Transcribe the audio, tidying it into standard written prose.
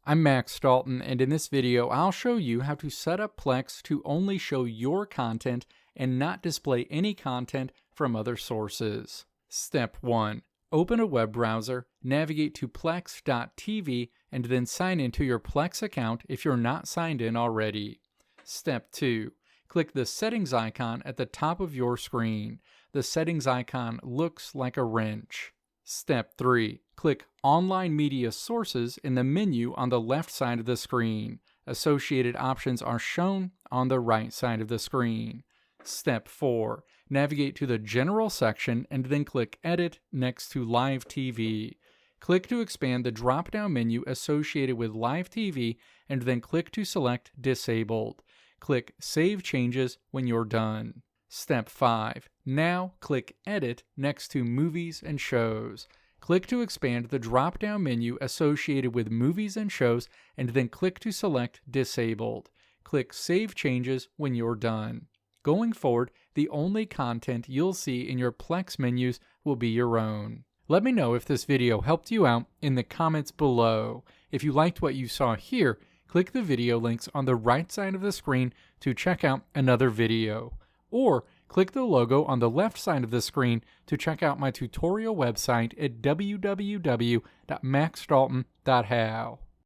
I'm Max Dalton, and in this video I'll show you how to set up Plex to only show your content and not display any content from other sources. Step 1. Open a web browser, navigate to plex.tv, and then sign into your Plex account if you're not signed in already. Step 2. Click the settings icon at the top of your screen. The settings icon looks like a wrench. Step 3. Click Online Media Sources in the menu on the left side of the screen. Associated options are shown on the right side of the screen. Step 4. Navigate to the General section and then click Edit next to Live TV. Click to expand the drop-down menu associated with Live TV and then click to select Disabled. Click Save Changes when you're done. Step 5. Now click Edit next to Movies and Shows. Click to expand the drop-down menu associated with Movies and Shows and then click to select Disabled. Click Save Changes when you're done. Going forward, the only content you'll see in your Plex menus will be your own. Let me know if this video helped you out in the comments below. If you liked what you saw here, click the video links on the right side of the screen to check out another video. Or click the logo on the left side of the screen to check out my tutorial website at www.maxdalton.how.